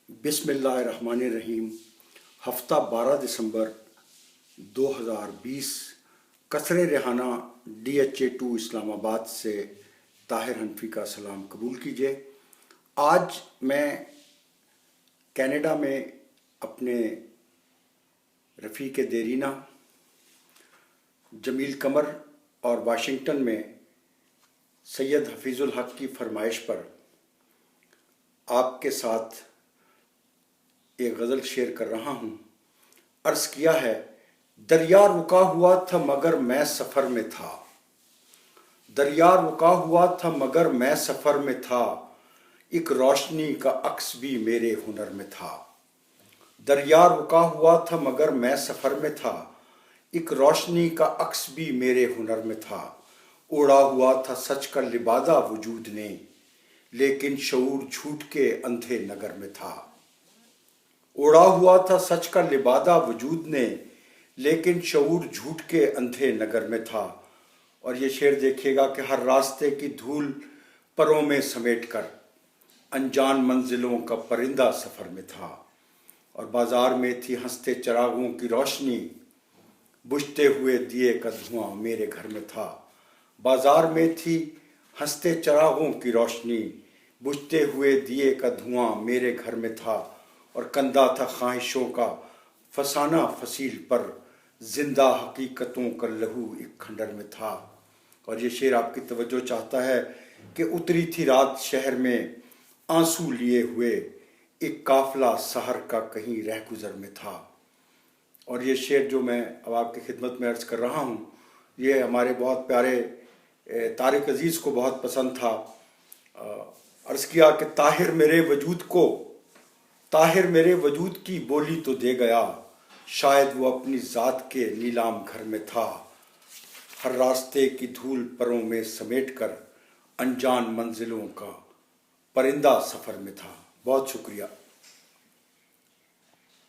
बिस्मिल्लाहिर्रहमानिर्रहीम। हफ्ता 12 दिसंबर 2020। कसरे रेहाना DHA2 इस्लामाबाद से ताहिर हनफी का सलाम कबूल कीजिए। आज मैं कनाडा में अपने रफ़ीक देरीना जमील कमर और वाशिंगटन में सैयद हफीजुल हक की फरमाइश पर आपके साथ एक गज़ल शेयर कर रहा हूँ। अर्ज़ किया है, दरिया रुका हुआ था मगर मैं सफ़र में था। दरिया रुका हुआ था मगर मैं सफ़र में था, एक रोशनी का अक्स भी मेरे हुनर में था। दरिया रुका हुआ था मगर मैं सफ़र में था, एक रोशनी का अक्स भी मेरे हुनर में था। ओढ़ा हुआ था सच का लिबादा वजूद ने, लेकिन शऊर झूठ के अंधे नगर में था। ओढ़ा हुआ था सच का लिबादा वजूद ने, लेकिन शऊर झूठ के अंधे नगर में था। और ये शेर देखिएगा कि हर रास्ते की धूल परों में समेट कर अनजान मंजिलों का परिंदा सफ़र में था। और बाजार में थी हंसते चिरागों की रोशनी, बुझते हुए दिए का धुआं मेरे घर में था। बाजार में थी हंसते चिरागों की रोशनी, बुझते हुए दिए का धुआं मेरे घर में था। और कंधा था ख्वाहिशों का फसाना फसील पर, जिंदा हकीकतों का लहू एक खंडर में था। और ये शेर आपकी तवज्जो चाहता है कि उतरी थी रात शहर में आंसू लिए हुए, एक काफिला सहर का कहीं रह गुजर में था। और ये शेर जो मैं अब आपकी खिदमत में अर्ज़ कर रहा हूँ, ये हमारे बहुत प्यारे तारिक अजीज़ को बहुत पसंद था। अर्ज़ किया कि ताहिर मेरे वजूद की बोली तो दे गया, शायद वो अपनी ज़ात के नीलाम घर में था। हर रास्ते की धूल परों में समेट कर अनजान मंजिलों का परिंदा सफ़र में था। बहुत शुक्रिया।